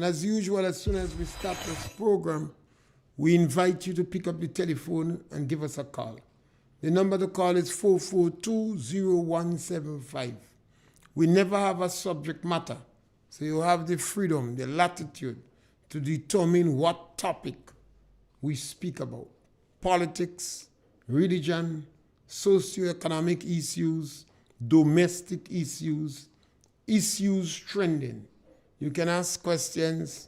as usual, as soon as we start this program, we invite you to pick up the telephone and give us a call. The number to call is 442-0175. We never have a subject matter, so you have the freedom, the latitude to determine what topic we speak about. Politics, religion, socioeconomic issues, domestic issues, issues trending. You can ask questions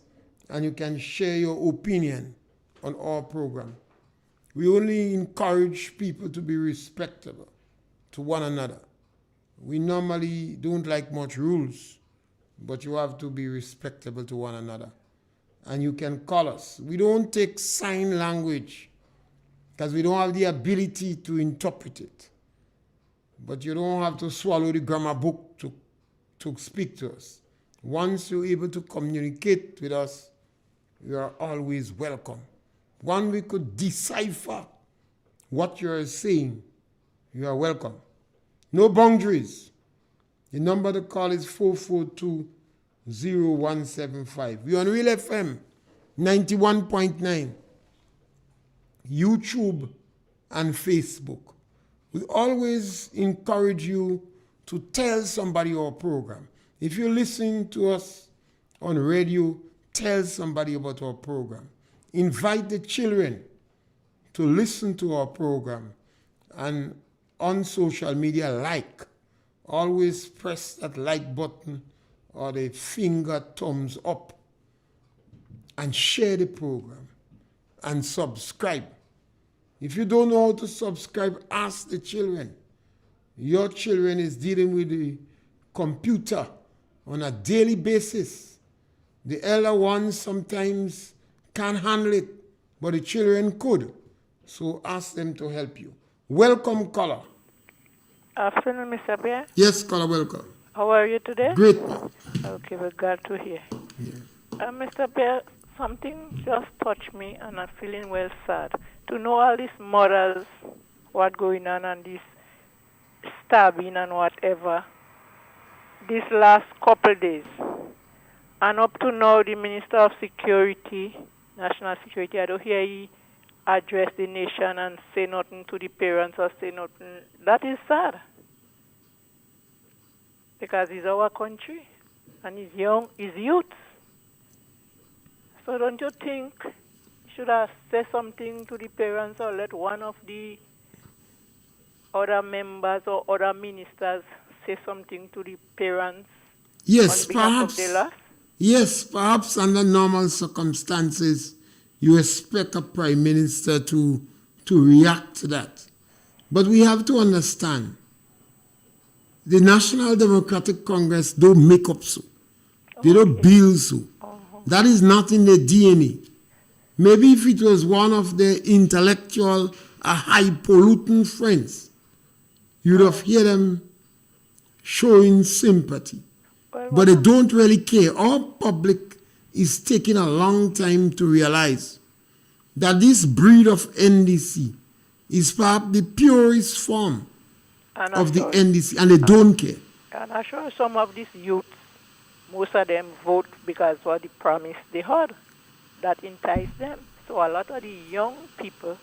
and you can share your opinion on our program. We only encourage people to be respectable to one another. We normally don't like much rules, but you have to be respectable to one another. And you can call us. We don't take sign language because we don't have the ability to interpret it. But you don't have to swallow the grammar book to speak to us. Once you're able to communicate with us, you are always welcome. When we could decipher what you're saying, you are welcome. No boundaries. The number to call is 442-0175. We're on RealFM 91.9, YouTube and Facebook. We always encourage you to tell somebody our program. If you're listening to us on radio, tell somebody about our program. Invite the children to listen to our program. And on social media, always press that like button or the finger thumbs up and share the program and subscribe. If you don't know how to subscribe, ask the children. Your children is dealing with the computer on a daily basis. The elder ones sometimes can't handle it, but the children could. So ask them to help you. Welcome, caller. Afternoon, Mr. Pierre. Yes, caller, welcome. How are you today? Great. Okay, we're glad to hear. Yeah. Mr. Pierre, something just touched me and I'm feeling well sad. To know all these mothers, what's going on and this stabbing and whatever, these last couple days. And up to now, the Minister of Security, National Security, I don't hear he address the nation and say nothing to the parents or say nothing. That is sad. Because it's our country and it's young, it's youth. So don't you think you should have said something to the parents or let one of the other members or other ministers say something to the parents? Yes, on behalf perhaps. Of the loss? Yes, perhaps under normal circumstances, you expect a prime minister to react to that. But we have to understand, the National Democratic Congress don't make up so. They don't build so. That is not in their DNA. Maybe if it was one of their intellectual, highfalutin friends, you'd have heard them showing sympathy. But they don't really care. Our public is taking a long time to realize that this breed of NDC is perhaps the purest form of the NDC, and they don't care. And I'm sure some of these youths, most of them vote because of the promise they heard that enticed them. So a lot of the young people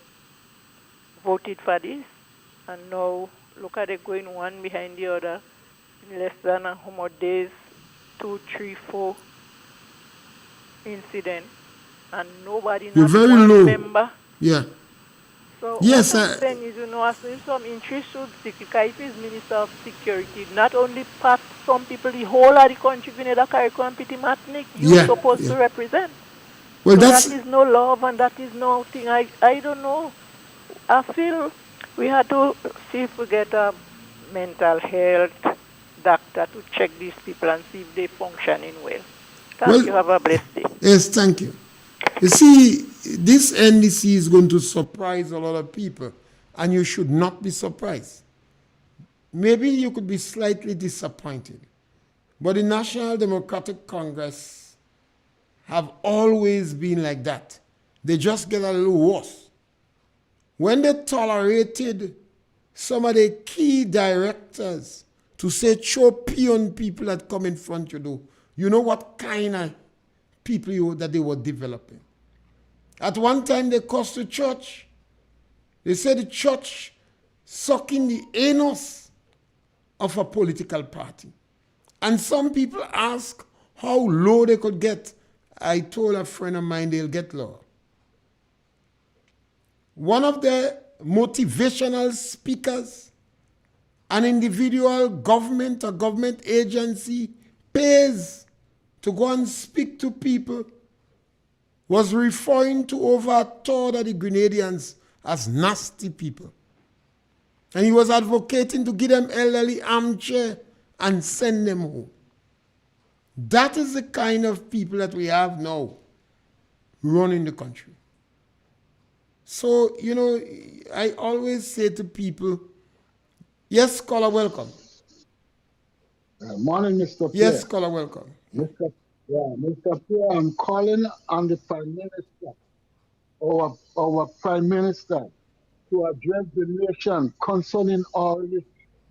voted for this, and now look at it going one behind the other in less than a few days, 2, 3, 4 incidents, and nobody not one member. Yeah. So yes, what I'm saying is, as some interest should seek, because if he's Minister of Security, not only part some people, the whole of the country, you need a curriculum pretty matnik, you're supposed to represent. Well, so that is no love and that is no thing. I don't know. I feel we had to see if we get a mental health doctor to check these people and see if they're functioning well. Thank you. Have a blessed day. Yes, thank you. You see, this NDC is going to surprise a lot of people, and you should not be surprised. Maybe you could be slightly disappointed, but the National Democratic Congress have always been like that. They just get a little worse. When they tolerated some of the key directors to say, show peon people that come in front you do, you know what kind of people that they were developing. At one time, they cursed the church. They said the church sucking the anus of a political party. And some people ask how low they could get. I told a friend of mine they'll get lower. One of the motivational speakers, an individual government or government agency pays to go and speak to people, was referring to over a third of the Grenadians as nasty people. And he was advocating to give them elderly armchair and send them home. That is the kind of people that we have now running the country. So, I always say to people, yes, caller, welcome. Morning, Mr. Pierre. Yes, caller, welcome. Mr. Pierre, I'm calling on the Prime Minister, our Prime Minister, to address the nation concerning all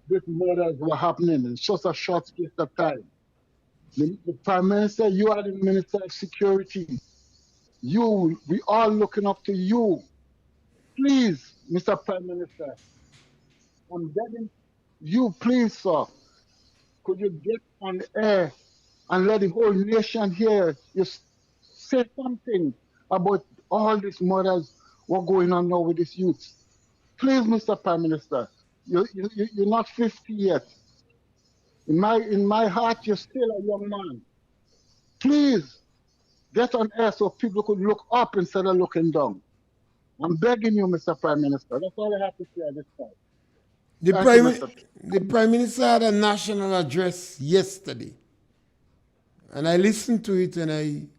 this murders were happening in such a short space of time. The Prime Minister, you are the Minister of Security. We all looking up to you. Please, Mr. Prime Minister, I'm begging you, please, sir, could you get on the air and let the whole nation hear you say something about all these murders, what going on now with these youths? Please, Mr. Prime Minister, you're not 50 yet. In my heart, you're still a young man. Please, get on air so people could look up instead of looking down. I'm begging you, Mr. Prime Minister. That's all I have to say at this time. The Prime Minister had a national address yesterday. And I listened to it and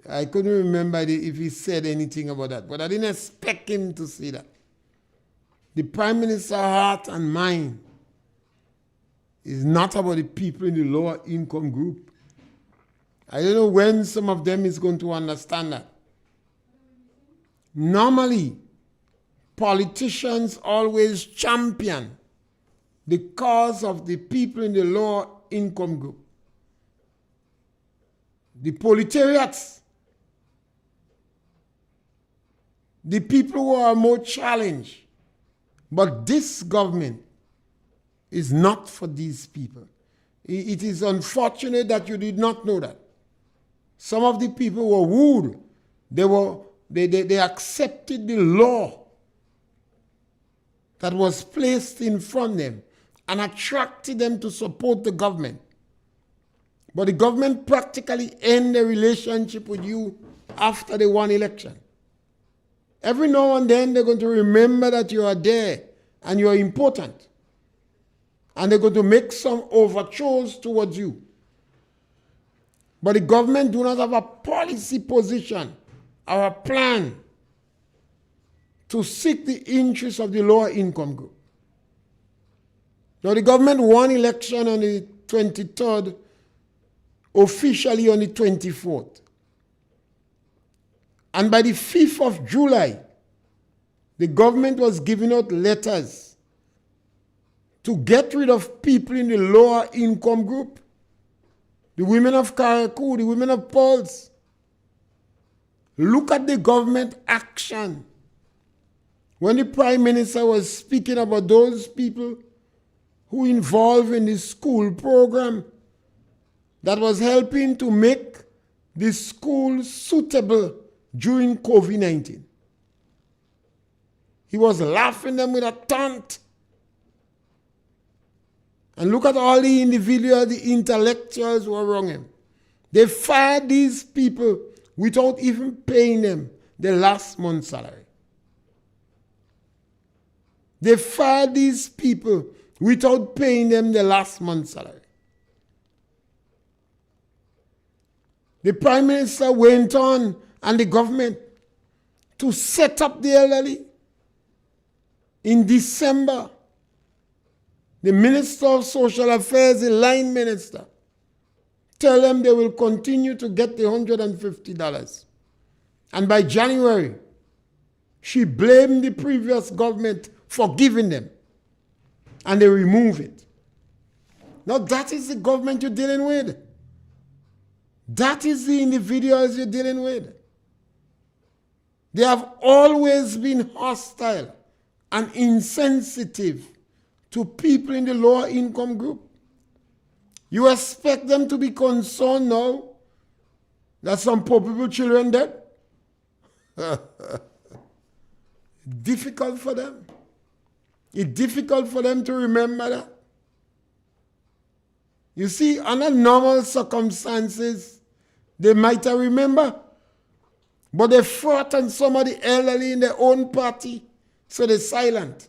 I couldn't remember if he said anything about that. But I didn't expect him to say that. The Prime Minister's heart and mind is not about the people in the lower income group. I don't know when some of them is going to understand that. Normally, politicians always champion the cause of the people in the lower income group. The proletariats, the people who are more challenged. But this government is not for these people. It is unfortunate that you did not know that. Some of the people were wooed. They accepted the law that was placed in front of them and attracted them to support the government. But the government practically ended the relationship with you after they won election. Every now and then they're going to remember that you are there and you are important. And they're going to make some overtures towards you. But the government do not have a policy position or a plan to seek the interests of the lower income group. Now the government won election on the 23rd, officially on the 24th. And by the 5th of July, the government was giving out letters to get rid of people in the lower income group. The women of Karakou, the women of Pulse. Look at the government action. When the Prime Minister was speaking about those people who involved in the school program that was helping to make the school suitable during COVID-19. He was laughing them with a taunt. And look at all the individuals, the intellectuals who were around him. They fired these people without even paying them the last month's salary. They fired these people without paying them the last month's salary. The Prime Minister went on and the government to set up the elderly. In December, the Minister of Social Affairs, the line minister, tell them they will continue to get the $150. And by January, she blamed the previous government for giving them. And they remove it. Now that is the government you're dealing with. That is the individuals you're dealing with. They have always been hostile and insensitive to people in the lower income group. You expect them to be concerned now that some poor people children dead? Difficult for them. It's difficult for them to remember that. You see, under normal circumstances, they might have remember, but they fought on some of the elderly in their own party, so they're silent.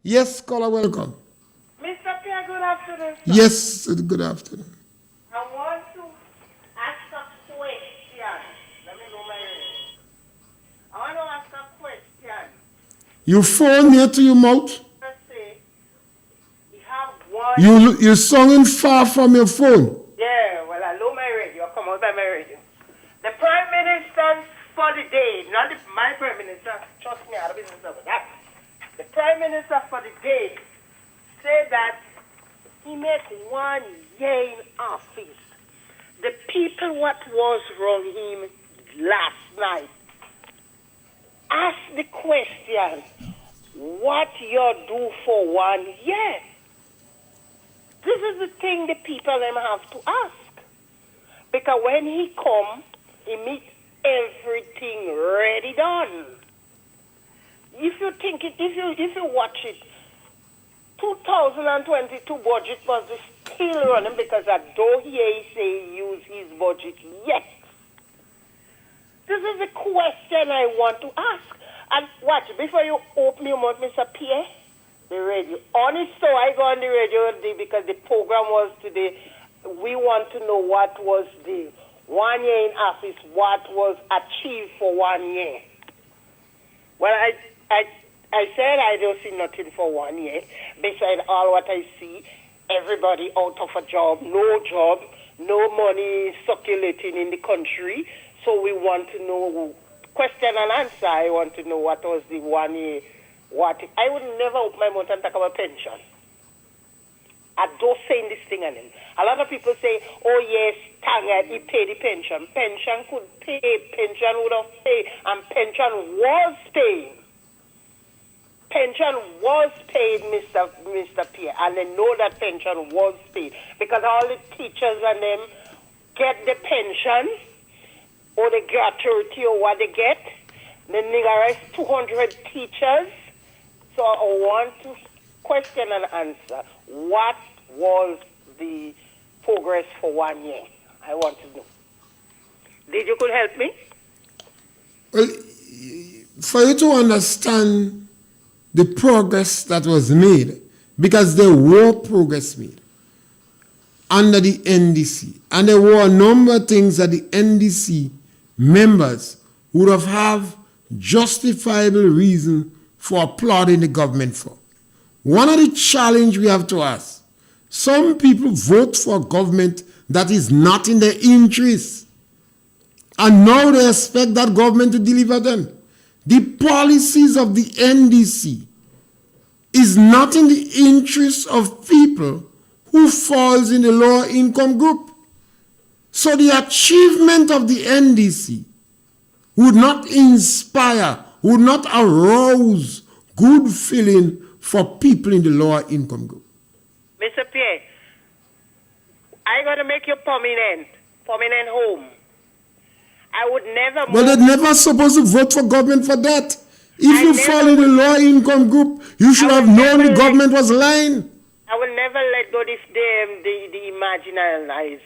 Yes, caller, welcome. Mr. Pierre, good afternoon, sir. Yes, good afternoon. I want to ask a question. Let me know my name. I want to ask a question. You phone near to your mouth. Let's say you have one. You're singing far from your phone. Yeah, well, I know my radio. I come out by my radio. The Prime Minister for the day, not my Prime Minister, trust me, I have business over that. The Prime Minister for the day said that he made 1 year in office. The people what was wrong him last night. Ask the question, what you do for 1 year? This is the thing the people them have to ask. Because when he come, he meet everything ready done. If you think it, if you watch it, 2022 budget was still running because although he say he use his budget yet. This is the question I want to ask. And watch, before you open your mouth, Mr. Pierre, the radio. Honest, so I go on the radio today because the program was today. We want to know what was the 1 year in office, what was achieved for 1 year. Well, I said I don't see nothing for 1 year. Besides all what I see, everybody out of a job, no money circulating in the country. So we want to know, question and answer, I want to know what was the 1 year, I would never open my mouth and talk about pension. I don't say this thing again. A lot of people say, oh yes, Tanga, he paid the pension. Pension could pay, pension would have paid, and pension was paid. Pension was paid, Mr. Pierre, and they know that pension was paid because all the teachers and them get the pension or the gratuity or what they get. Then they arrest 200 teachers. So I want to question and answer. What was the progress for 1 year? I want to know. Did you could help me? Well, for you to understand the progress that was made, because there were progress made under the NDC, and there were a number of things that the NDC members would have justifiable reason for applauding the government for. One of the challenge we have to ask, some people vote for a government that is not in their interest, and now they expect that government to deliver them. The policies of the NDC is not in the interest of people who falls in the lower income group. So the achievement of the NDC would not inspire, would not arouse good feeling for people in the lower income group. Mr. Pierre, I got to make you permanent home. I would never move. But they're never supposed to vote for government for that. If you fall in the lower income group, you should have known the government was lying. I will never let go the imaginary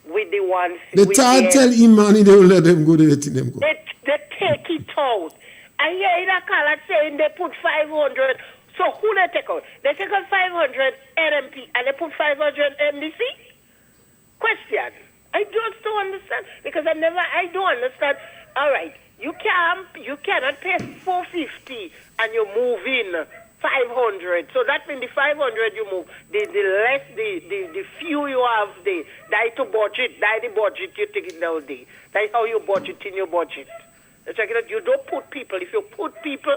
with the ones. They tell Imani they will let them go, they let them go. They take it out. I hear in a caller saying they put 500. So who they take out? They take out 500 NMP and they put 500 MDC? Question. I just don't understand because I don't understand. All right, you cannot pay 450 and you move in 500. So that means the 500 you move, the less the few you have the the budget you take it down there. That's how you budget in your budget. Check it out. You don't put people. If you put people,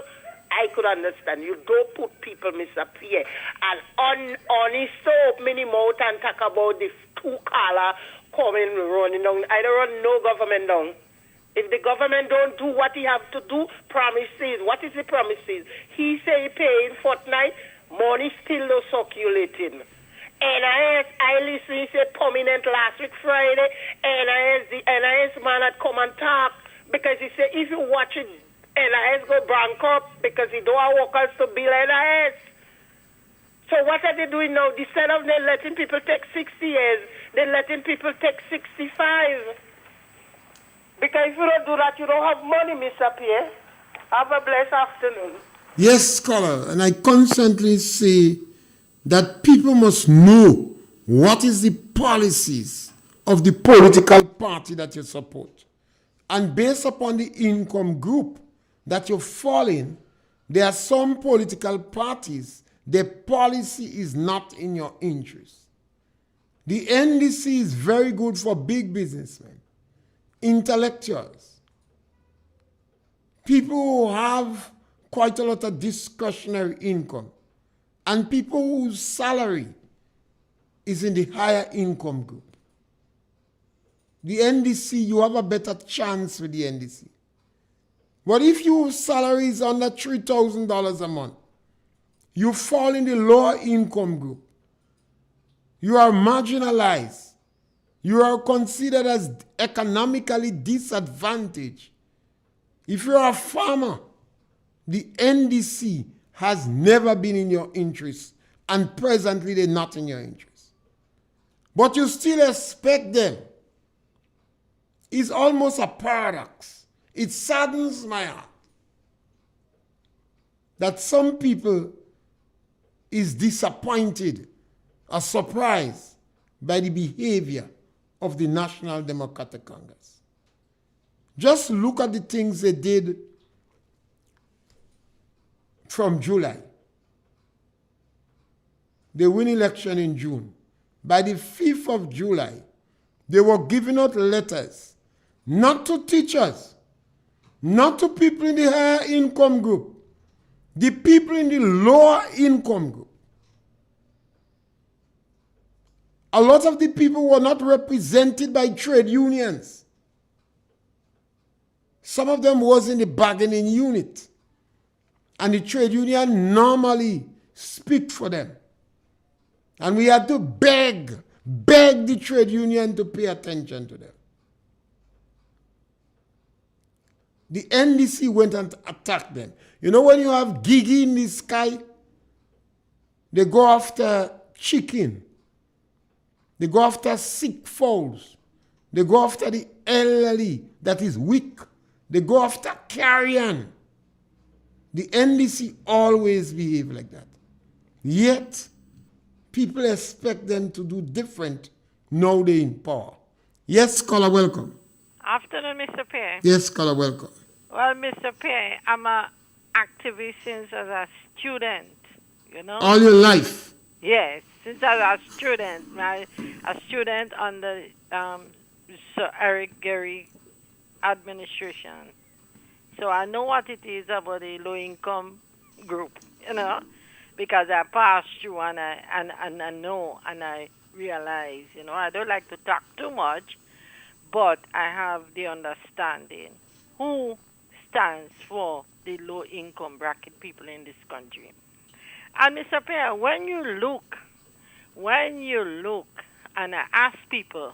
I could understand. You don't put people, Mr. Pierre. And honest soap, many mouth and talk about the two color coming running down. I don't run no government down. If the government don't do what he have to do, promises. What is the promises? He say he paying fortnight, money still no circulating. NIS, I listen, he said permanent last week Friday. The NIS man had come and talk because he said if you watch it, NIS go bankrupt because he don't have workers to bill NIS. So what are they doing now? Instead of they letting people take 60 years, they're letting people take 65. Because if you don't do that, you don't have money, Mr. Pierre. Have a blessed afternoon. Yes, scholar, and I constantly say that people must know what is the policies of the political party that you support. And based upon the income group that you fall in, there are some political parties, their policy is not in your interest. The NDC is very good for big businessmen, intellectuals, people who have quite a lot of discretionary income, and people whose salary is in the higher income group. The NDC, you have a better chance with the NDC. But if your salary is under $3,000 a month, you fall in the lower income group. You are marginalized. You are considered as economically disadvantaged. If you're a farmer, the NDC has never been in your interest, and presently they're not in your interest. But you still expect them. It's almost a paradox. It saddens my heart that some people is disappointed or surprised by the behavior of the National Democratic Congress. Just look at the things they did from July. They win election in June. By the 5th of July, they were giving out letters, not to teachers, not to people in the higher income group, the people in the lower income group. A lot of the people were not represented by trade unions. Some of them was in the bargaining unit. And the trade union normally speak for them. And we had to beg the trade union to pay attention to them. The NDC went and attacked them. You know when you have gigi in the sky, they go after chicken. They go after sick fowls. They go after the elderly that is weak. They go after carrion. The NDC always behave like that. Yet, people expect them to do different now they're in power. Yes, scholar, welcome. Afternoon, Mr. Pierre. Yes, scholar, welcome. Well, Mr. Pierre, I'm an activist since as a student, you know? All your life? Yes, since I was a student. A student under Sir Eric Gary administration. So I know what it is about the low-income group, you know, because I passed through and I know and I realize, you know, I don't like to talk too much, but I have the understanding who stands for the low-income bracket people in this country. And Mr. Pierre, when you look and I ask people,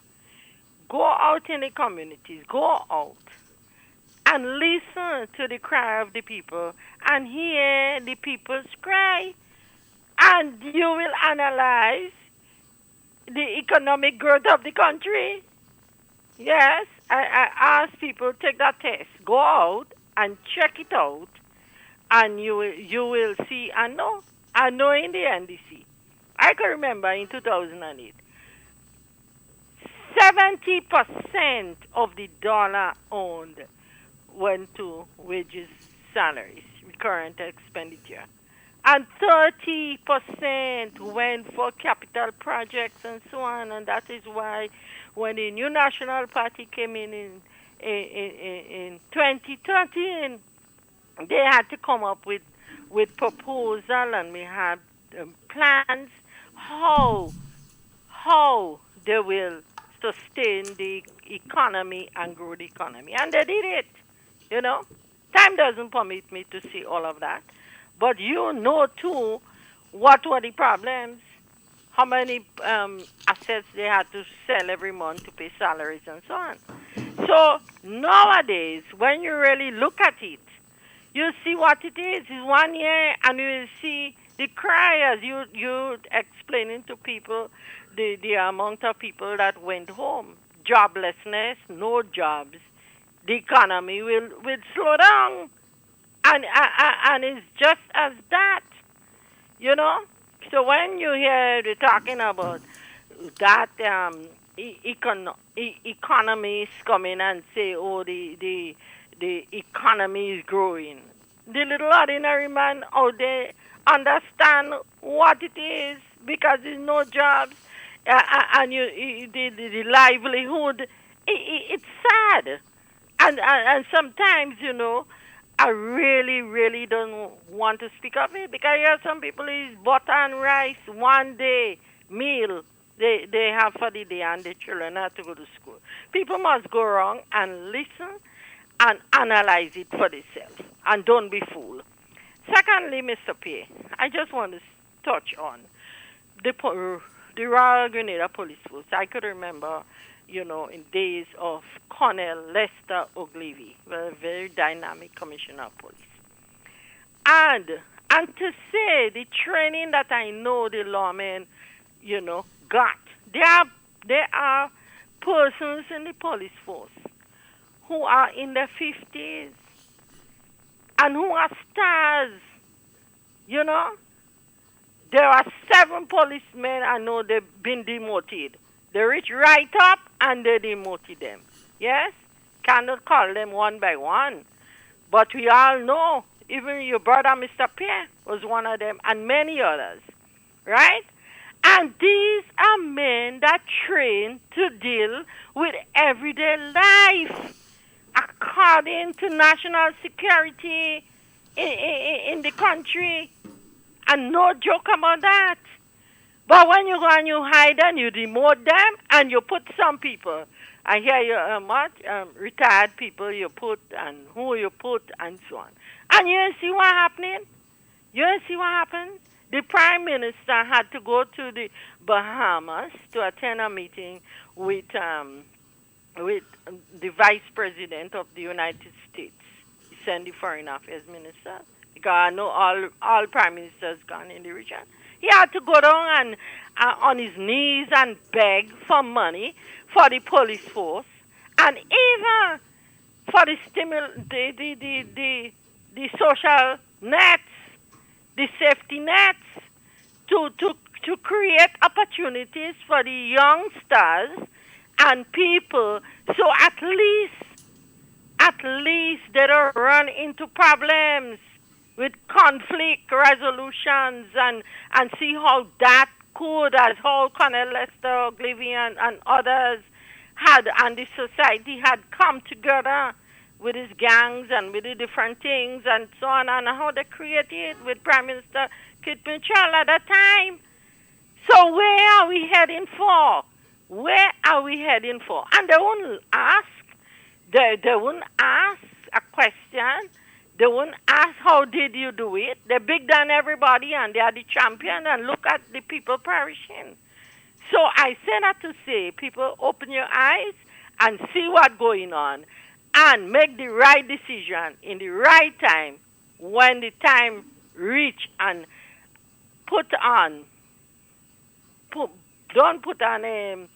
go out in the communities, go out and listen to the cry of the people and hear the people's cry. And you will analyze the economic growth of the country. Yes, I ask people, take that test, go out and check it out, and you will see, I know in the NDC. I can remember in 2008, 70% of the dollar owned went to wages, salaries, recurrent expenditure. And 30% went for capital projects and so on. And that is why when the new National Party came in 2013, they had to come up with proposal, and we had plans how they will sustain the economy and grow the economy. And they did it, you know. Time doesn't permit me to see all of that. But you know, too, what were the problems, how many assets they had to sell every month to pay salaries and so on. So nowadays, when you really look at it, you see what it is. It's 1 year, and you see the cry as you explaining to people the amount of people that went home. Joblessness, no jobs. The economy will slow down. And it's just as that, you know. So when you hear the talking about that economists come in and say, oh, the economy is growing, the little ordinary man out there understand what it is because there's no jobs and the livelihood. It's sad, and sometimes, you know, I really, really don't want to speak of it because here some people is butter and rice one day meal they have for the day and the children have to go to school. People must go around and listen and analyze it for themselves and don't be fooled. Secondly, Mr. Pierre, I just want to touch on the Royal Grenada Police Force. I could remember, you know, in days of Colonel Lester Ogilvie, a very dynamic commissioner of police. And to say the training that I know the lawmen, you know, got, there are persons in the police force who are in their 50s and who are stars, you know. There are 7 policemen I know they've been demoted. They reach right up and they demoted them. Yes? Cannot call them one by one. But we all know, even your brother, Mr. Pierre, was one of them, and many others. Right? And these are men that train to deal with everyday life according to national security in the country. And no joke about that. But when you go and you hide them, you demote them, and you put some people. I hear you, retired people you put, and who you put, and so on. And you see what happening? You see what happened? The Prime Minister had to go to the Bahamas to attend a meeting with the Vice President of the United States. He sent the Foreign Affairs Minister, because I know all Prime Ministers gone in the region. He had to go down and on his knees and beg for money for the police force, and even for the the social nets, the safety nets, to create opportunities for the youngsters and people, so at least they don't run into problems with conflict resolutions and see how that could, as how Colonel Lester Ogilvie and others had, and the society had come together with his gangs and with the different things and so on, and how they created with Prime Minister Kit Mitchell at that time. So where are we heading for? Where are we heading for? And they wouldn't ask. They wouldn't ask a question. They wouldn't ask, how did you do it? They're big than everybody, and they are the champion, and look at the people perishing. So I say that to say, people, open your eyes and see what's going on, and make the right decision in the right time when the time reach, and don't put on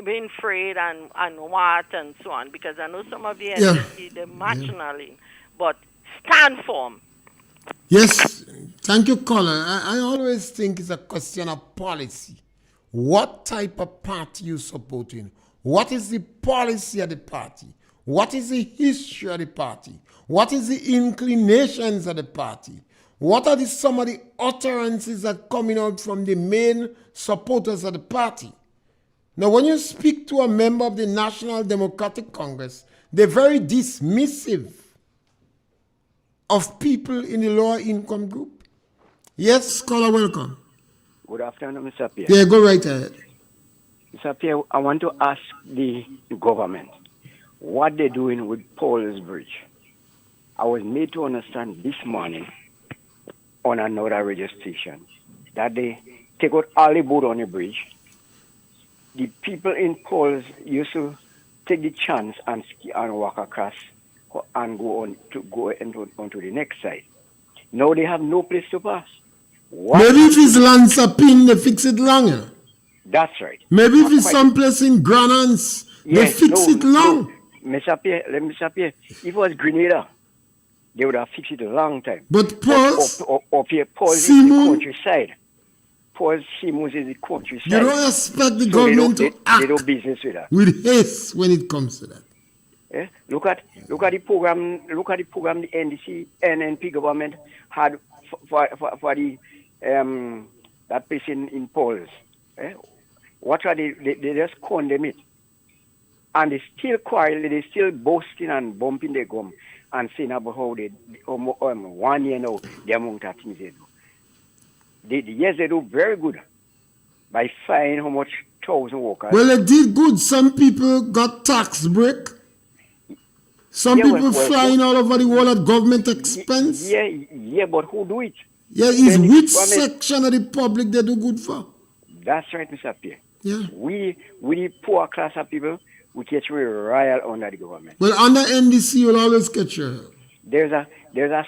being afraid and what and so on, because I know some of the NDC, they're marginally, but stand firm. Yes, thank you, Colin. I always think it's a question of policy. What type of party you supporting? What is the policy of the party? What is the history of the party? What is the inclinations of the party? What are some of the utterances that are coming out from the main supporters of the party? Now, when you speak to a member of the National Democratic Congress, they're very dismissive of people in the lower income group. Yes, caller, welcome. Good afternoon, Mr. Pierre. Yeah, go right ahead. Mr. Pierre, I want to ask the government what they're doing with Paul's Bridge. I was made to understand this morning on another radio station that they take out all the boat on the bridge. The people in Paul's used to take the chance and ski and walk across and go onto the next side. Now they have no place to pass. Maybe if it's Lansapin, they fix it long. You know? That's right. Maybe if it's someplace in Granans, they fix it long. Mr. Pierre, if it was Grenada, they would have fixed it a long time. But Paul's is the countryside. Paul's Simons is the countryside. You don't expect the government to act they do business with that. with haste when it comes to that. Yeah? Look at the program. Look at the program the NNP government had for the that place in Paul's. Yeah? What are they just condemn it, and they still quarrel. They still boasting and bumping their gum and saying about how they 1 year now the amount of things they do. Yes, they do very good by finding how much 1,000 workers. Well, they did good. Some people got tax break. Some people flying all over the world at government expense. Yeah, but who do it? Yeah, it's which section of the public they do good for? That's right, Mr. Pierre. Yeah. We the poor class of people, we catch we royal under the government. Well, under NDC, you'll always catch your help. There's a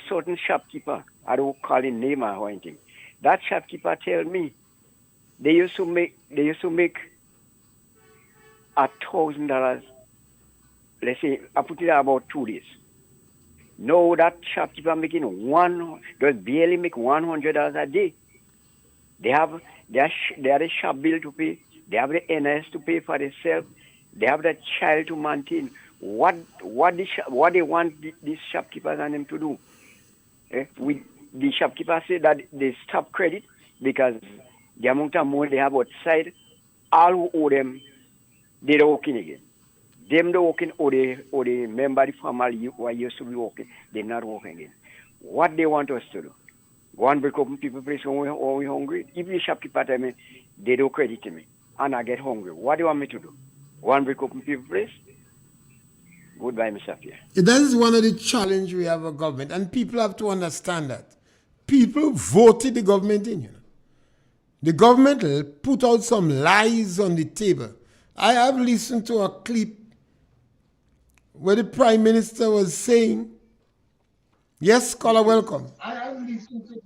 certain shopkeeper, I don't call him name or anything. That shopkeeper tell me they used to make $1,000. Let's say I put it about 2 days. No, that shopkeeper making just barely make $100 a day. They have the shop bill to pay. They have the NS to pay for themselves. They have the child to maintain. What they want these shopkeepers and them to do? The shopkeepers say that they stop credit because the amount of money they have outside, all who owe them, they don't working again. Them don't working or the member of the family who used to be working, they're not working again. What they want us to do? Go and break open people's place when we're hungry. If the shopkeeper tell me they don't credit me and I get hungry, what do you want me to do? Go and break open people's place? Goodbye, Mr. Pierre. That is one of the challenges we have a government, and people have to understand that. People voted the government in. You know. The government put out some lies on the table. I have listened to a clip where the Prime Minister was saying, yes, caller, welcome. I have listened to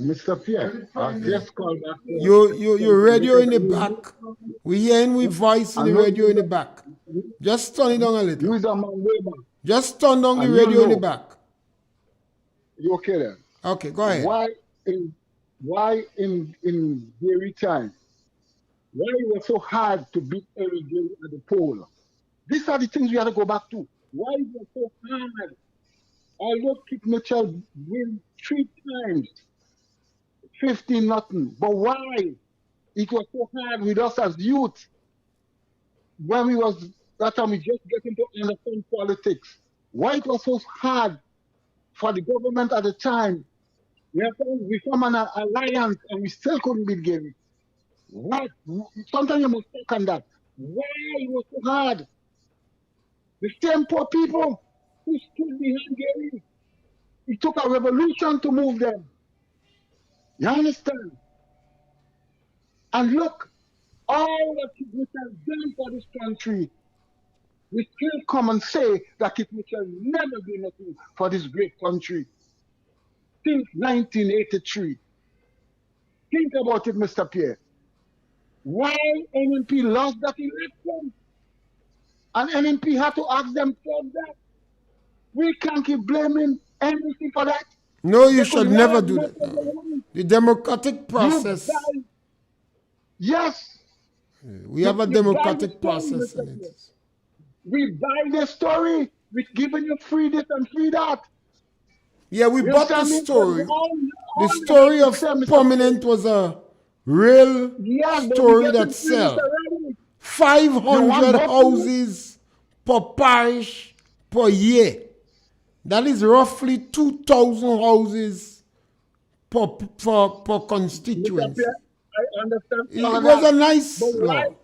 Mr. Pierre. Just call back. Your radio in the back. We're hearing with voice in the radio in the back. Just turn it down a little. Just turn down the radio in the back. You okay then? Okay, go ahead. Why in Gary time? Why it was so hard to beat Eric Gary at the poll? These are the things we have to go back to. Why it was so hard? Although Kit Mitchell win 3 times, 15-0. But why it was so hard with us as youth when we was that time we just getting to understand politics? Why it was so hard for the government at the time? We formed an alliance and we still couldn't beat Gary. What? Sometimes you must talk on that. Why it was so hard? The same poor people who stood behind Gary. It took a revolution to move them. You understand? And look, all that Kit Mitchell has done for this country, we still come and say that Kit Mitchell never did nothing for this great country. Since 1983. Think about it, Mr. Pierre. Why NNP lost that election? And NNP had to ask them for that. We can't keep blaming NNP for that. No, you should never do that. No. The democratic process. Yes. We have a democratic process in it. We buy the story. We're giving you free this and free that. Yeah, we bought the story. The story of Permanent was a real story that sells. 500 houses per parish per year. That is roughly 2,000 houses per constituency. I understand. It was a nice law.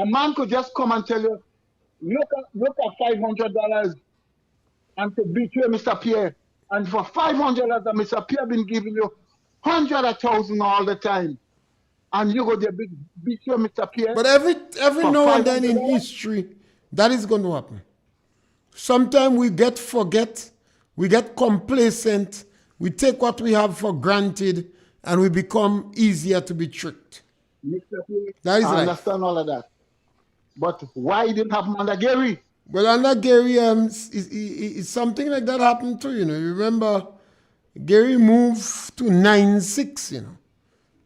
A man could just come and tell you, look at $500 and to betray Mr. Pierre. And for $500, Mr. Pierre been giving you 100,000 all the time. And you go there betray Mr. Pierre. But every for now and then in $500? history, that is going to happen. Sometimes we forget, we get complacent, we take what we have for granted, and we become easier to be tricked. Mr. Pierre, That is I right. understand all of that. But why didn't happen under Gary? Well, under Gary, something like that happened too, you know. You remember, Gary moved to 9-6, you know.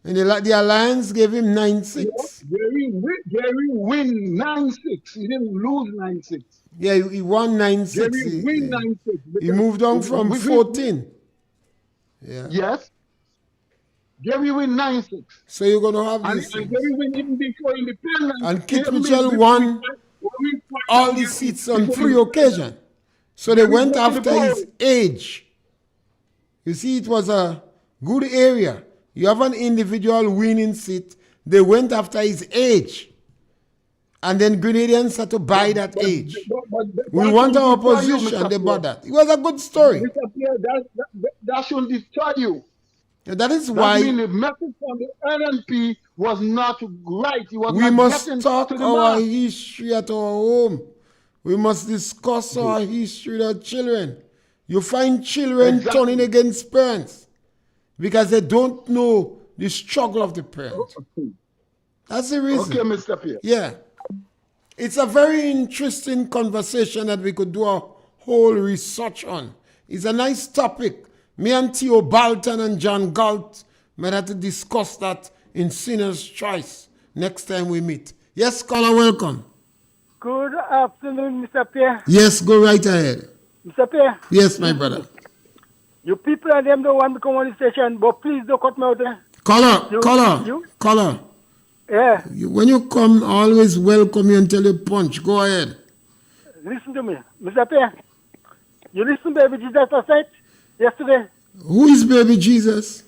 And the Alliance gave him 9-6. Gary win 9-6. He didn't lose 9-6. Yeah, he won 9-6. Gary win 9-6. He moved on from 14. Yeah. Yes. Gary win 9-6. So you're going to have And this. Gary win even before independence. And Kit Mitchell won all the seats on 3 occasions. So they went after his age. You see, it was a good area. You have an individual winning seat. They went after his age. And then Grenadians had to buy that age. We want our opposition, they bought that. It was a good story. Mr. Pierre, that shouldn't destroy you. And that is why the message from the NNP was not right. It was we not must getting talk to the our mass. history at our home. We must discuss our history with our children. You find children Exactly. turning against parents because they don't know the struggle of the parent. That's the reason. Okay, Mr. Pierre. Yeah. It's a very interesting conversation that we could do a whole research on. It's a nice topic. Me and Theo Balton and John Galt might have to discuss that in Sinner's Choice next time we meet. Yes, caller, welcome. Good afternoon, Mr. Pierre. Yes, go right ahead. Mr. Pierre, Yes, my brother. you people and them don't want to come on the station, but please don't cut me out there. Caller. Yeah, When you come, always welcome you until you punch. Go ahead. listen to me. Mr. Pierre, you listen to Baby Jesus last night? Yesterday? Who is baby Jesus?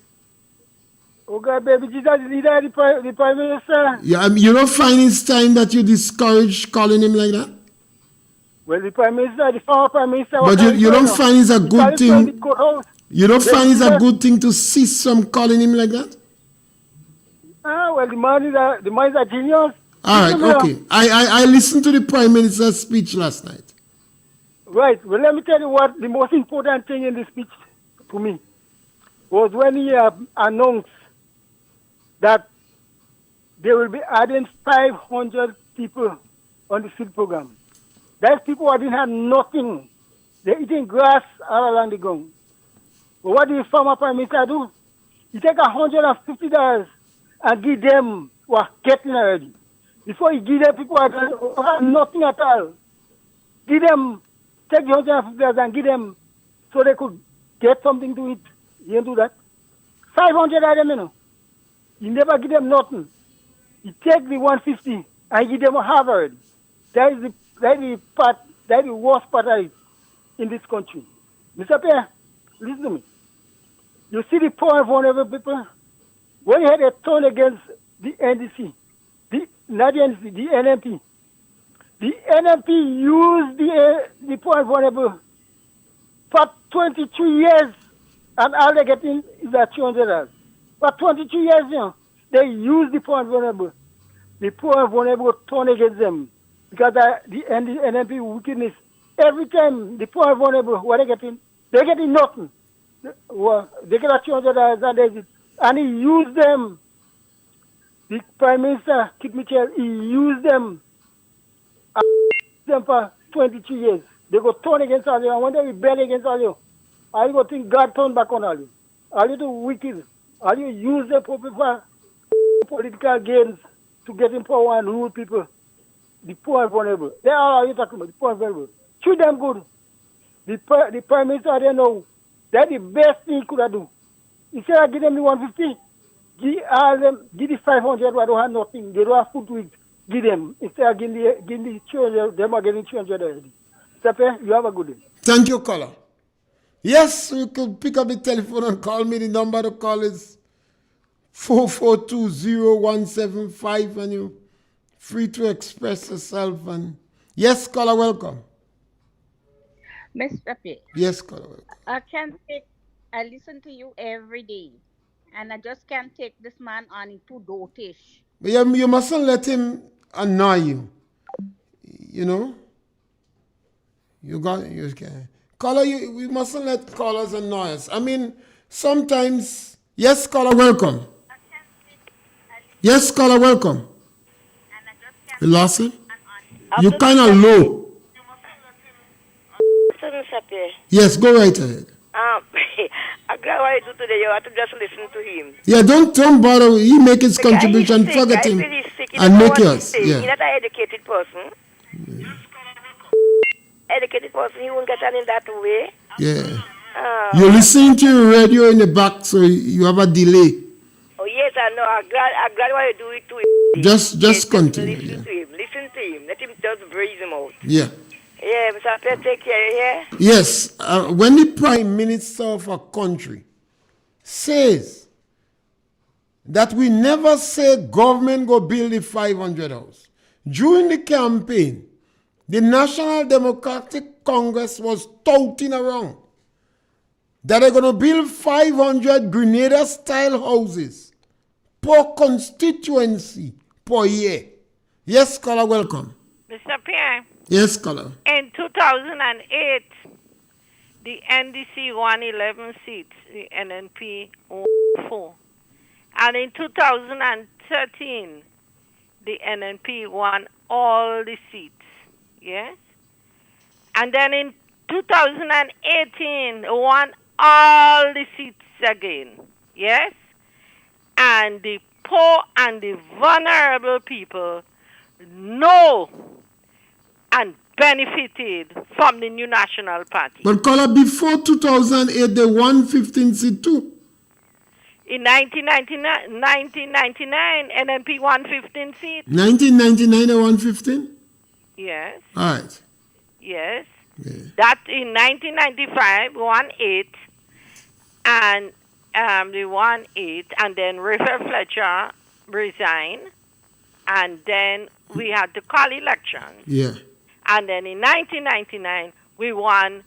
Oh God, Baby Jesus, the leader of the Prime Minister. Yeah, you don't find it's time that you discourage calling him like that? Well, the Prime Minister, the former Prime Minister. But you don't find it's a good thing. You don't find it's a good thing to cease from calling him like that? Well, the man is a genius. All right, okay. I listened to the Prime Minister's speech last night. Right. Well, let me tell you what the most important thing in the speech to me was when he announced that they will be adding 500 people on the seed program. Those people who didn't have nothing. They're eating grass all along the ground. But what did the former Prime Minister do? He take $150 and give them who are getting already. Before he give them people who have nothing at all. Give them, take the $150 and give them so they could get something to eat. He didn't do that. 500 of them, you know. He never give them nothing. He take the 150 and give them a half already. That is the worst part of it in this country. Mr. Pierre, listen to me. You see the poor and vulnerable people? When you had a turn against the NDC, not the NDC, the NMP. The NMP used the poor and vulnerable for 22 years, and all they're getting is that $200. For 22 years, you know, they use the poor and vulnerable. The poor and vulnerable turn against them because the NMP wickedness. Every time the poor and vulnerable, what are they getting? They're getting nothing. They get $200 and he used them. The Prime Minister, Kit Mitchell, he used them for 22 years. They go turn against all you. And when they rebel against all you, all you go think God turn back on all you. All you do wicked. All you use them for political gains to get in power and rule people. The poor and vulnerable. They are all you talking about, the poor and vulnerable. Treat them good. The Prime Minister, I don't know. That's the best thing he could have done. Instead of giving them the 150, give the 500 who don't have nothing. They don't have food to eat. Give them. Instead of giving the 200, them are getting 200 already. Sape, you have a good day. Thank you, caller. Yes, you could pick up the telephone and call me. The number to call is 4420175 and you free to express yourself. And yes, caller, welcome. Mr. Pierre, Yes, caller, welcome. I listen to you every day, and I just can't take this man on. He's too dotish. But you mustn't let him annoy you. You know? You can. Caller, we mustn't let callers annoy us. I mean, sometimes, yes, caller, welcome. Yes, caller, welcome. We lost him? You kind of low. Yes, go right ahead. I'm glad what I do today. You have to just listen to him. Yeah, don't bother. He make his contribution, forget him, and make yours. Yeah. He's not an educated person. Yeah. Educated person, he won't get on in that way. Yeah. You're listening to your radio in the back, so you have a delay. Oh yes, I know. I'm glad why you do it to him. Just continue. Listen to him. Listen to him. Let him just breathe him out. Yeah. Yeah, Mr. Pierre, take care, yeah? Yes, when the Prime Minister of a country says that we never say government go build the 500 house, during the campaign, the National Democratic Congress was touting around that they're going to build 500 Grenada-style houses per constituency per year. Yes, caller, welcome. Mr. Pierre. Yes, caller. In 2008, the NDC won 11 seats, the NNP won 4. And in 2013, the NNP won all the seats, yes? And then in 2018, won all the seats again, yes? And the poor and the vulnerable people know and benefited from the new national party. But caller, before 2008, they won 15 seats too. In 1999, NNP won 15 seats. 1999, they won 15? Yes. All right. Yes. Yeah. That in 1995, won 8, and they won 8, and then River Fletcher resigned, and then we had the call elections. Yeah. And then in 1999, we won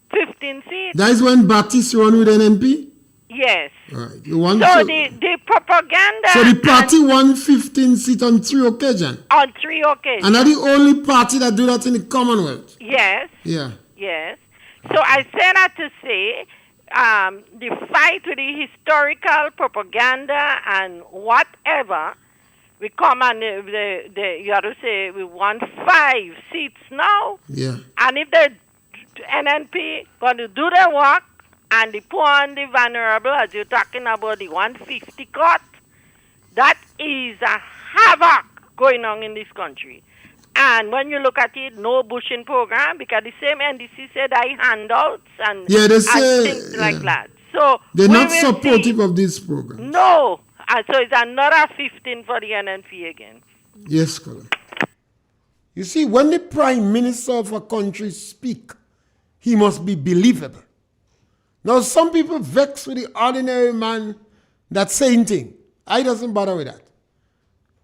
15 seats. That is when Baptiste won with NNP? Yes. Right. You won so the propaganda... So the party won 15 seats on 3 occasions? On 3 occasions. And are the only party that do that in the Commonwealth? Yes. Yeah. Yes. So I say that to say the fight with the historical propaganda and whatever, we come and you have to say we won 5 seats now. Yeah. And if the NNP going to do their work, and the poor and the vulnerable, as you're talking about the 150 cut, that is a havoc going on in this country. And when you look at it, no bushing program, because the same NDC said I handouts and, things like that. So they're not supportive of this program. No. And so it's another 15 for the NNP again. Yes, Colin. You see, when the Prime Minister of a country speak, he must be believable. Now, some people vex with the ordinary man that's saying things. I doesn't bother with that.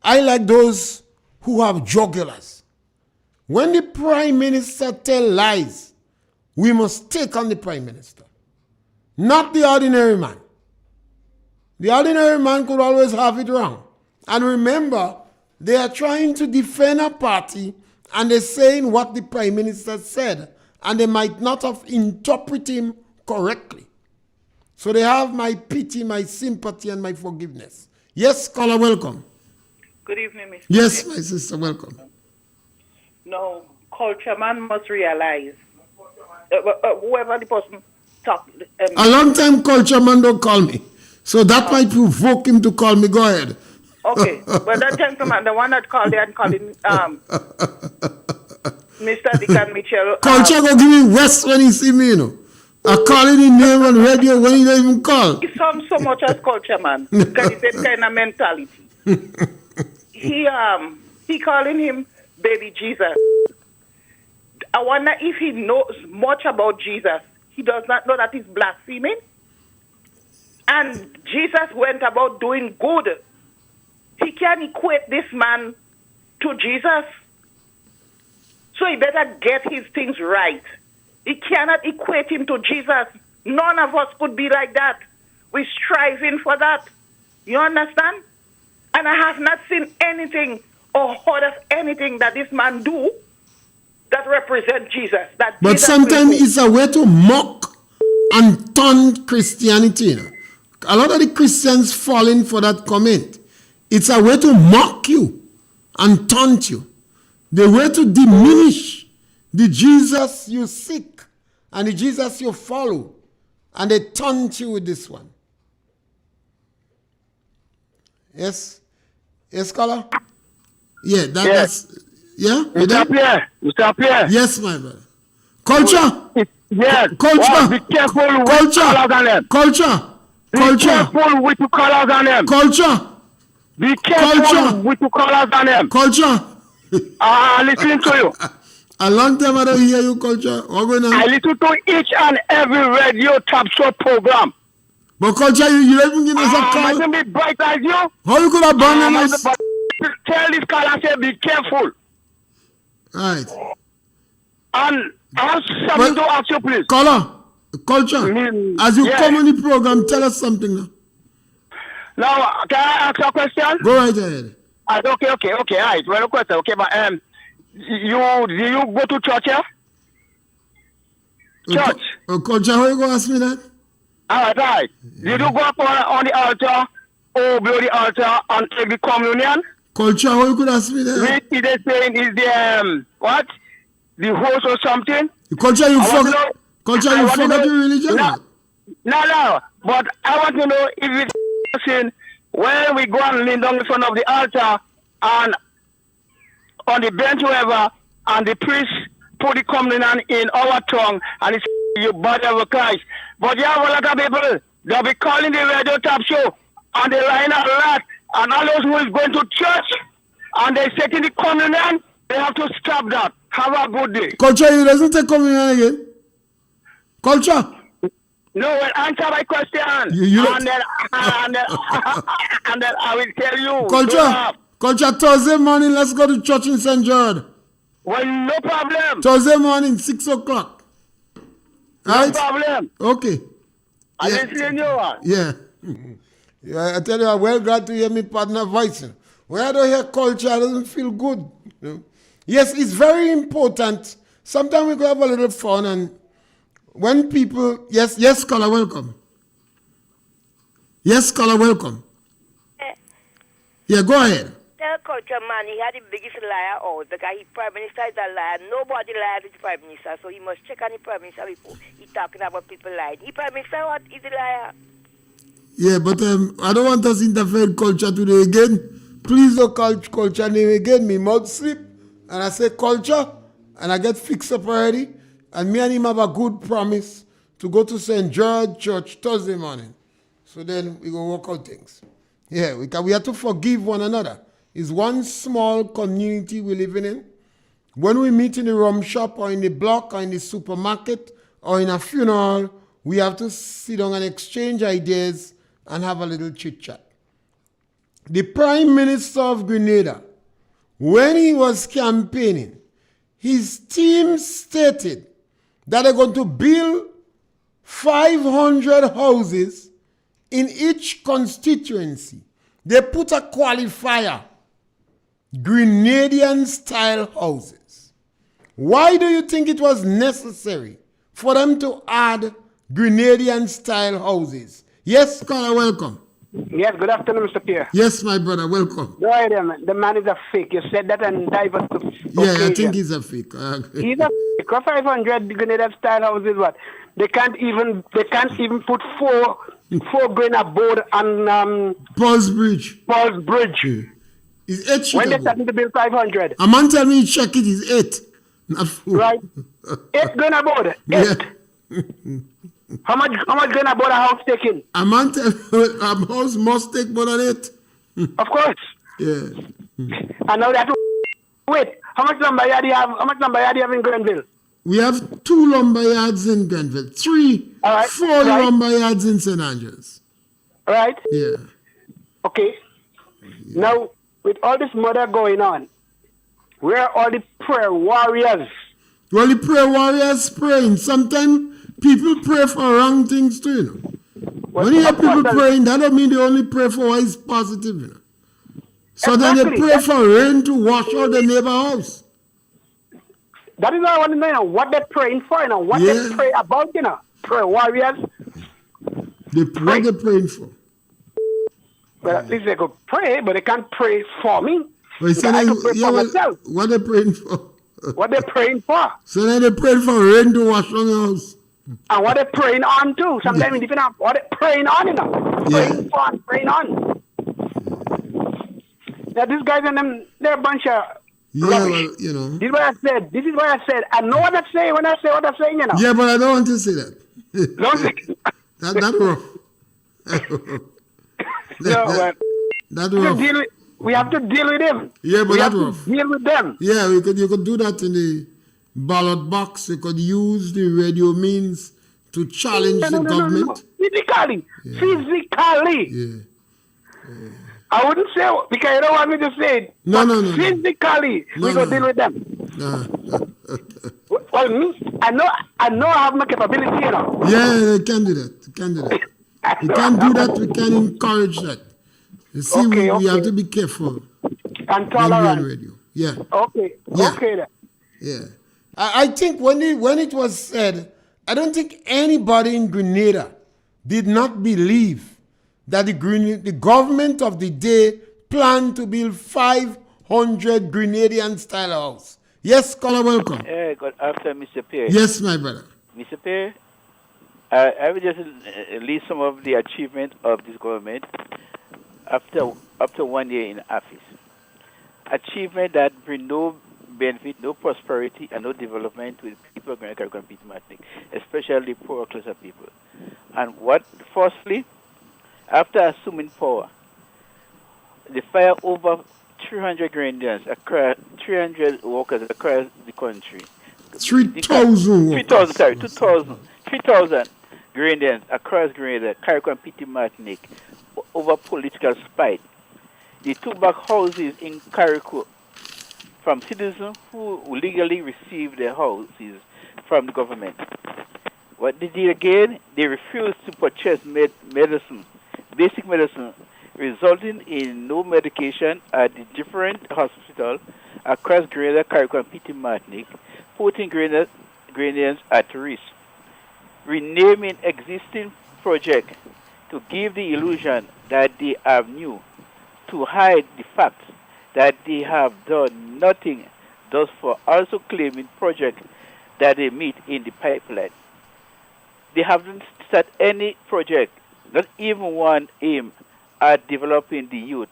I like those who have jugulars. When the Prime Minister tell lies, we must take on the Prime Minister, not the ordinary man. The ordinary man could always have it wrong. And remember, they are trying to defend a party and they're saying what the Prime Minister said, and they might not have interpreted him correctly. So they have my pity, my sympathy, and my forgiveness. Yes, caller, welcome. Good evening, Mr. Yes, my sister, welcome. No, culture man must realize, whoever the person talk. A long time culture man don't call me. So that might provoke him to call me. Go ahead. Okay, but that gentleman, the one that called there and calling Mr. Deacon Mitchell. Culture go give me West when he see me, you know. I call him in name on radio when he don't even call. He sounds so much as culture man because it's that kind of mentality. He calling him baby Jesus. I wonder if he knows much about Jesus. He does not know that he's blaspheming. And Jesus went about doing good. He can equate this man to Jesus. So he better get his things right. He cannot equate him to Jesus. None of us could be like that. We're striving for that. You understand? And I have not seen anything or heard of anything that this man do that represent Jesus. But sometimes it's a way to mock and taunt Christianity. You know? A lot of the Christians fall in for that comment. It's a way to mock you and taunt you. The way to diminish the Jesus you seek and the Jesus you follow. And they taunt you with this one. Yes? Yes, scholar? Yeah, that's... Yeah? Mr. Pierre. Yes, my brother. Culture. Yes. Culture. Well, be careful with Culture. colors on them. Culture. Be Culture. careful with the colors on them. Culture. Be careful with the colors on them. Culture. Listen to you. A long time I don't hear you, Culture. What going on? I listen to each and every radio top show program. But Culture, you don't even give us a call. I be bright as you. How you could abandon us? Tell this caller, say, be careful. Right. And I have something to ask you, please. Caller, Culture, as you come on the program, tell us something now. Now, can I ask you a question? Go right ahead. Okay, all right. Well, question. Okay, but do you go to church here? Church. Culture, how you going to ask me that? All right. Did you go up on the altar, or below the altar, and take the communion? Culture, how you could ask me that? Is they saying is the what? The host or something? Culture, you forgot. Culture, you forgot your religion. No. But I want to know if it's saying when we go and lean down in front of the altar and on the bench, whoever, and the priest put the communion in our tongue, and it's you body of Christ. But you have a lot of people, they'll be calling the radio top show, and they line up a lot, and all those who is going to church, and they're taking the communion, they have to stop that. Have a good day. Culture, you doesn't take communion again? Culture? No, well, answer my question. And then I will tell you. Culture, Thursday morning, let's go to church in St. George. Well, no problem. Thursday morning, 6 o'clock. Right? No problem. Okay. I listen to you. Yeah, I tell you, I'm well glad to hear me partner voicing. When I don't hear culture, I doesn't feel good. You know? Yes, it's very important. Sometimes we could have a little fun, and when people... Yes, caller, welcome. Yes, caller, welcome. Yeah, go ahead. Tell Culture Man he had the biggest liar out because he Prime Minister is a liar. Nobody lied with the Prime Minister, so he must check on the Prime Minister before he talking about people lying. The Prime Minister, what is a liar? Yeah, but I don't want us to interfere in culture today again. Please don't call culture name again. Me mouth slip, and I say culture, and I get fixed up already. And me and him have a good promise to go to St. George Church Thursday morning. So then we go work out things. Yeah, we have to forgive one another. It's one small community we're living in. When we meet in the rum shop or in the block or in the supermarket or in a funeral, we have to sit down and exchange ideas and have a little chit-chat. The Prime Minister of Grenada, when he was campaigning, his team stated that they're going to build 500 houses in each constituency. They put a qualifier, Grenadian-style houses. Why do you think it was necessary for them to add Grenadian-style houses? Yes, caller, welcome. Yes, good afternoon, Mr. Pierre. Yes, my brother, welcome. Go ahead, man. The man is a fake. You said that and diverse. Yeah, I think he's a fake. He's a fake. 500 Grenada-style houses, what? They can't even put four grain of board on Paul's Bridge. Yeah. It's 8 sheet. When they starting to build 500. A man tell me check it is 8. Not 4. Right. 8 grain of board. 8. Yeah. How much grain of board a house taking? A man tell me a house must take more than 8. Of course. Yeah. And now they have to wait. How much lumber yard do you have in Grenville? We have 2 lumber yards in Grenville, 4 lumber yards in St. Andrews. All right? Yeah. Okay. Now, with all this murder going on, Where are all the prayer warriors? Well, the prayer warriors praying. Sometimes people pray for wrong things too, you know. When you hear people praying, that don't mean they only pray for what is positive, you know. So then they pray for rain to wash out the neighbor house. That is what I want to know, you know, what they're praying for, you know, what they pray about, you know. Prayer warriors. What they're praying for. Well, at least they could pray, but they can't pray for me. Well, I can pray for myself. What they're praying for? What they're praying for. So then they pray for rain to wash on your house. And what they're praying on too. Sometimes it's different. What they're praying on, you know. Praying for and praying on. Now these guys and them, they're a bunch of rubbish. Well, you know. This is what I said. This is what I said. I know what I say when I say what I'm saying, you know. Yeah, but I don't want to say that. Don't say That's rough. That's rough. We have to deal with them. Yeah, but that's rough. Deal with them. Yeah, you could do that in the ballot box. You could use the radio means to challenge the government. No. Physically. Yeah. I wouldn't say, because you don't want me to say it. No. Physically, we go deal with them. Well, me, I know I have my capability, you know. Yeah, you can do that. You can do that. We can encourage that. You see, we have to be careful. And tolerant. Radio. Yeah. Okay. Yeah. Okay then. Yeah. I think when it was said, I don't think anybody in Grenada did not believe that the government of the day planned to build 500 Grenadian-style house. Yes, caller, welcome. Yeah, good afternoon, Mr. Pierre. Yes, my brother. Mr. Pierre, I will just list some of the achievements of this government after 1 year in office. Achievement that bring no benefit, no prosperity, and no development with people going to compete, especially poor class of people. And firstly, after assuming power, they fire over 300 Grenadians across 300 workers across the country. 3,000 workers. 3,000 Grenadians across Grenada, Carriacou and Martinique over political spite. They took back houses in Carriacou from citizens who legally received their houses from the government. What they did again, they refused to purchase medicine, basic medicine, resulting in no medication at the different hospitals across Grenada, Carriacou, and Martinique, putting Grenadians at risk. Renaming existing projects to give the illusion that they are new, to hide the fact that they have done nothing thus far, also claiming projects that they meet in the pipeline. They haven't started any project, not even one aim at developing the youth,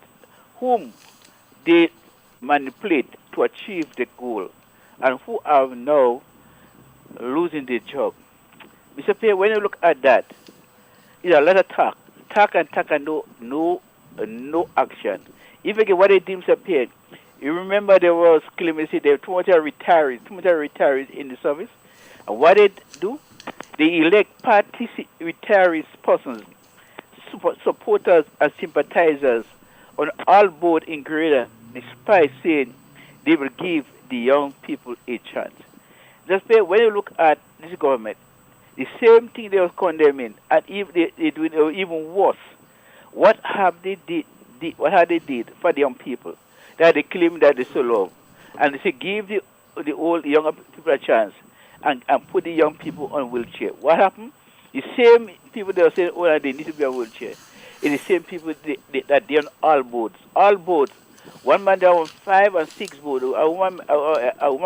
whom they manipulate to achieve the goal, and who are now losing their job. Mr. Pierre, when you look at that, it's a lot of talk and no action. Even what they did, Mr. Pierre, you remember there was clemency, there were too much retirees in the service, and what they do, they elect retirees persons, supporters and sympathizers on all board in Grenada, despite saying they will give the young people a chance. Just when you look at this government, the same thing they were condemning, and if they do it even worse. What have they did for the young people that they claim that they so love? And they say give the old young people a chance and put the young people on wheelchair. What happened? The same people that are saying, oh, they need to be on wheelchair. It's the same people that they're on all boards. All boards. One man they're on 5 and 6 boards. A woman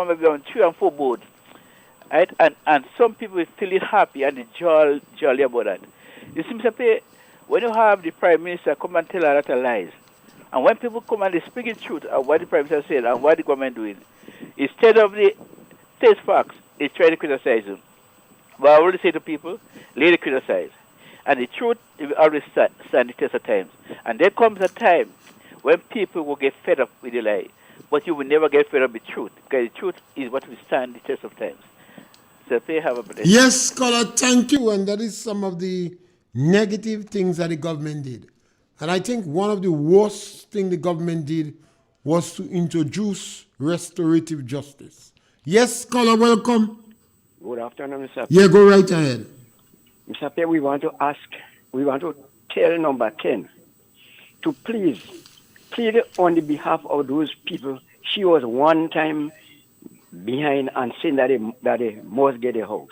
may be on 3 and 4 boards. Right? And some people are feeling happy and they're jolly about that. You see, Mr. Pierre, when you have the Prime Minister come and tell a lot of lies, and when people come and they speak the truth of what the Prime Minister said and what the government doing, instead of the face facts, they try to criticize them. But I already say to people, let it criticize. And the truth will always stand the test of times. And there comes a time when people will get fed up with the lie. But you will never get fed up with truth, because the truth is what will stand the test of times. So pay have a blessing. Yes, scholar, thank you. And that is some of the negative things that the government did. And I think one of the worst things the government did was to introduce restorative justice. Yes, caller, welcome. Good afternoon, Mr. Yeah, go right ahead. Mr. Pierre, we want to tell number 10 to plead on the behalf of those people. She was one time behind and saying that they must get a house.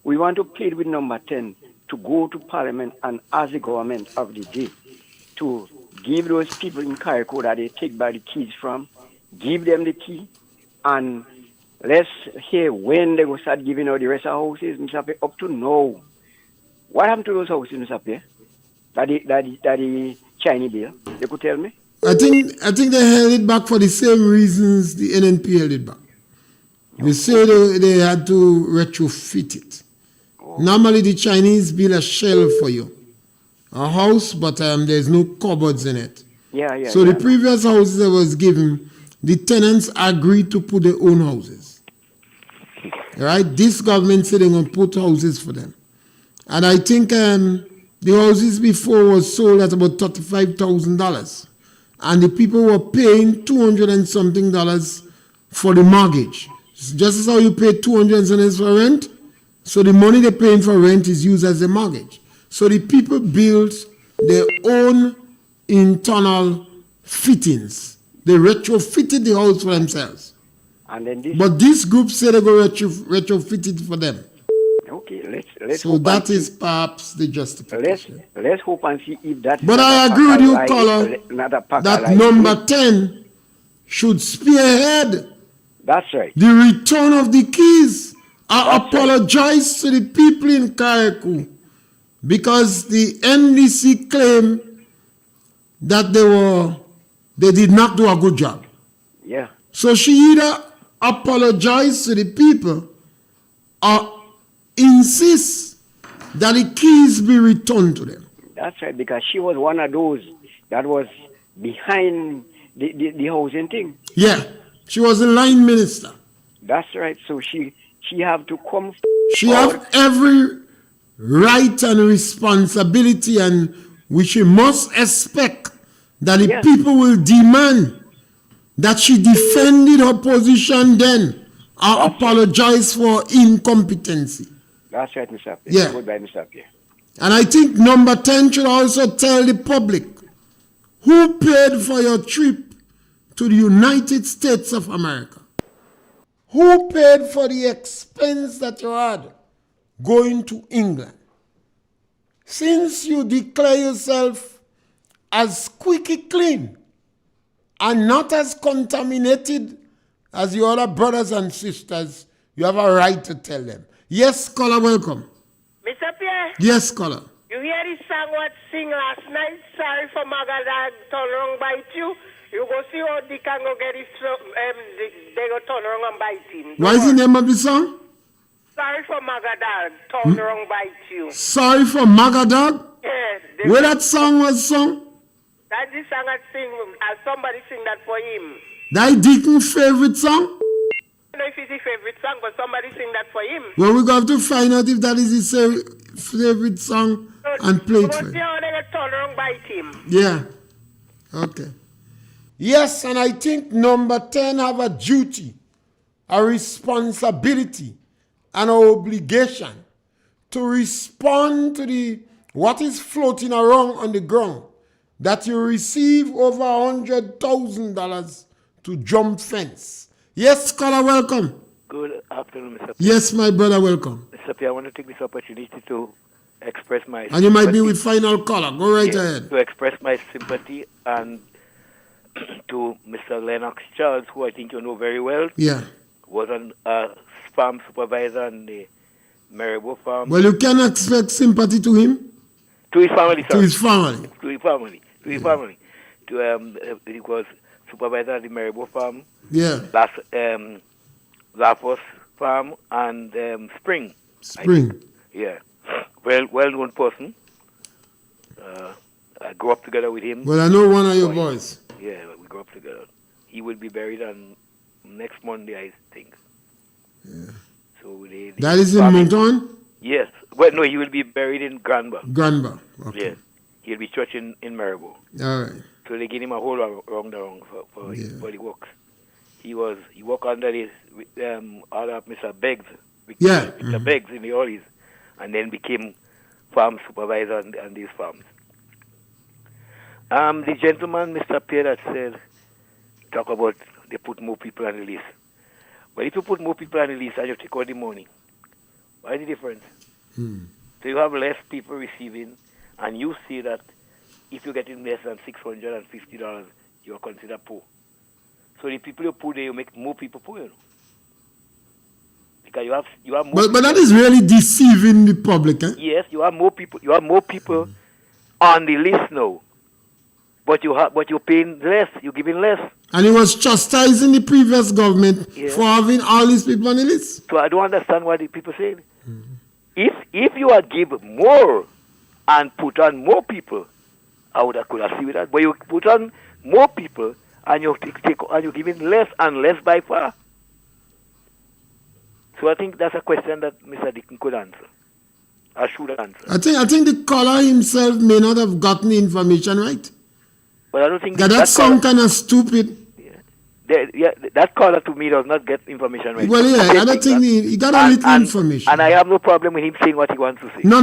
We want to plead with number 10 to go to Parliament and ask the government of the day to give those people in Carriacou that they take back the keys from, give them the key, and let's hear when they will start giving out the rest of the houses, Mr. Pierre, up to now. What happened to those houses, Mr. Pierre? That the Chinese bill? You could tell me? I think they held it back for the same reasons the NNP held it back. They say they had to retrofit it. Normally the Chinese build a shell for you, a house, but there's no cupboards in it. So the previous houses that was given, the tenants agreed to put their own houses. Right? This government said they're going to put houses for them. And I think the houses before was sold at about $35,000. And the people were paying $200 and something for the mortgage. Just as how you pay $200 and something for rent, so the money they're paying for rent is used as a mortgage. So the people built their own internal fittings. They retrofitted the house for themselves. And then but this group said they're going to retrofit it for them. Okay, let's so that is perhaps the justification. Let's hope and see if that. But I agree with you, caller, that number 10 should spearhead. That's right. The return of the keys. I apologize to the people in Carriacou because the NDC claimed that they did not do a good job. Yeah. So she either apologized to the people or insists that the keys be returned to them. That's right, because she was one of those that was behind the housing thing. Yeah, she was a line minister. That's right, so she have to come. She have every right and responsibility, and we she must expect that the people will demand that she defended her position then or apologize for incompetency. That's right, Mr. Pierre. Yeah. Goodbye, Mr. Pierre. And I think number 10 should also tell the public who paid for your trip to the United States of America. Who paid for the expense that you had going to England? Since you declare yourself as squeaky clean and not as contaminated as your other brothers and sisters, you have a right to tell them. Yes, caller, welcome. Mr. Pierre? Yes, caller. You hear this song what sing last night? Sorry for Magadag, turn wrong bite you. You go see how they can go get it, they go turn wrong and bite him. What is the name of the song? Sorry for Magadag, turn wrong bite you. Sorry for Magadag? Yes. Where that song was sung? That's the song I sing, somebody sing that for him. That Deacon's favorite song? I don't know if it's his favorite song, but somebody sing that for him. Well, we're going to have to find out if that is his favorite song and play it for him. Yeah. Okay. Yes, and I think number 10 have a duty, a responsibility, and an obligation to respond to what is floating around on the ground, that you receive over $100,000 to jump fence. Yes, caller, welcome. Good afternoon, Mr. Pierre. Yes, my brother, welcome. Mr. Pierre, I want to take this opportunity to express my And you might be with final caller. Go right ahead. To express my sympathy and to Mr. Lennox Charles, who I think you know very well. Yeah. Was a farm supervisor on the Maribor farm. Well, you can expect sympathy to him. To his family, sir. To his family. To his family. To his family. He was supervisor at the Maribor farm. Yeah. Lafos farm and Spring. Yeah. Well-known person. I grew up together with him. Well, I know one of your boys. Yeah, we grew up together. He will be buried on next Monday, I think. Yeah. So that is in Monton? Yes. Well, no, he will be buried in Granba. Granba. Okay. Yeah. He'll be church in Maribor. All right. So they gave him a whole wrong for the works. He worked under this other Mr. Beggs, Mr. Beggs in the Ollies, and then became farm supervisor on these farms. The gentleman, Mr. Pierre, that said, talk about they put more people on the list. But if you put more people on the list and you take out the money, what is the difference? So you have less people receiving, and you see that if you're getting less than $650, you are considered poor. So the people you put there, you make more people poor. You know? Because you have more. But that is really deceiving the public, eh? Yes, you have more people. You have more people on the list now. But you're paying less. You're giving less. And he was chastising the previous government for having all these people on the list. So I don't understand what the people say. If you are give more and put on more people, I could have seen with that. But you put on more people and you're giving less and less by far. So I think that's a question that Mr. Dickon could answer. I should answer. I think the caller himself may not have gotten the information right. But I don't think that sounds kind of stupid. That caller to me does not get information right. Well, yeah, I don't think he got a little information. And I have no problem with him saying what he wants to say. No.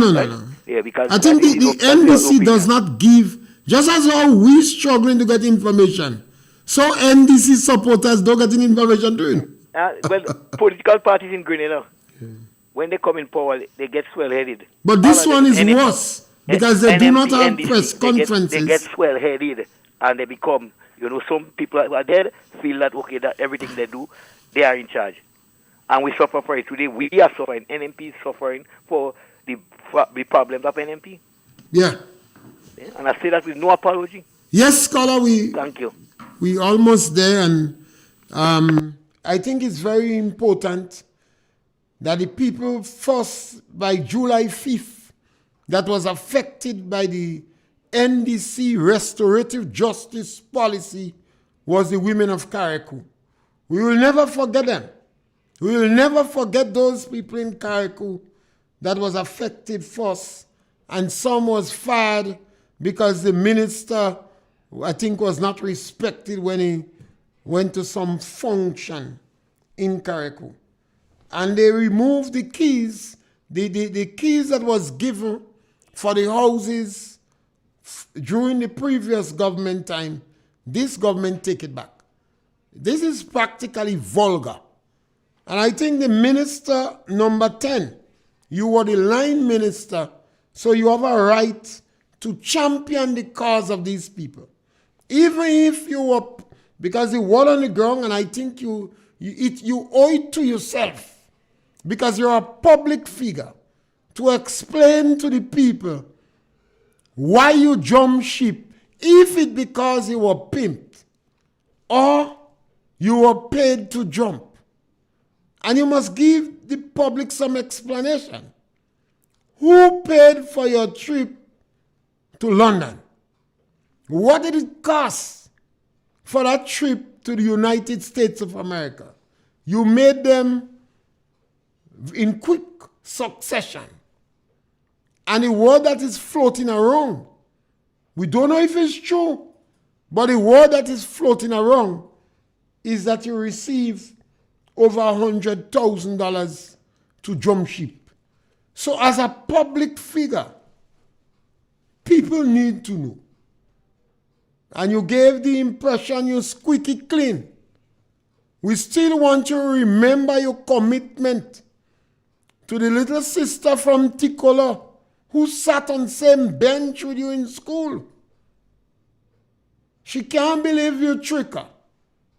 Yeah, because I think the NDC does not give, just as how we struggling to get information, so NDC supporters don't get information doing. Well, political parties in Grenada, when they come in power, they get swell-headed. But this one is worse, because they do not have press conferences. They get swell-headed, and they become, some people who are there feel that, okay, that everything they do, they are in charge. And we suffer for it today. We are suffering. NMP is suffering for the problems of NMP. Yeah. And I say that with no apology. Yes, scholar, thank you. We almost there, and I think it's very important that the people first, by July 5th, that was affected by the NDC restorative justice policy was the women of Carriacou. We will never forget them. We will never forget those people in Carriacou that was affected first, and some was fired because the minister, I think, was not respected when he went to some function in Carriacou. And they removed the keys, the keys that was given for the houses during the previous government time. This government take it back. This is practically vulgar. And I think the minister number 10, you were the line minister, so you have a right to champion the cause of these people. Even if you were, because the word on the ground, and I think you owe it to yourself, because you're a public figure, to explain to the people why you jump ship, if it because you were pimped or you were paid to jump. And you must give the public some explanation. Who paid for your trip to London? What did it cost for that trip to the United States of America? You made them in quick succession. And the word that is floating around, we don't know if it's true, but the word that is floating around is that you receive over $100,000 to jump ship. So as a public figure, people need to know. And you gave the impression you squeaky clean. We still want you to remember your commitment to the little sister from Ticola who sat on the same bench with you in school. She can't believe you trick her.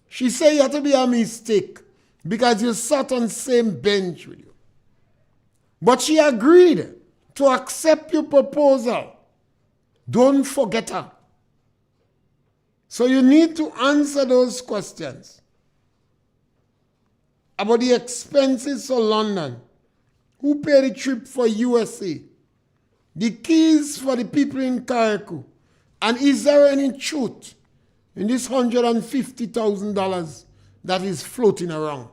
She said it had to be a mistake because you sat on the same bench with you. But she agreed to accept your proposal. Don't forget her. So you need to answer those questions about the expenses for London. Who paid the trip for USA? The keys for the people in Carriacou. And is there any truth in this $150,000 that is floating around?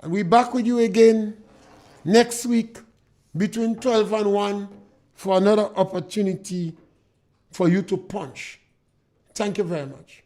And we're back with you again next week between 12 and 1 for another opportunity for you to punch. Thank you very much.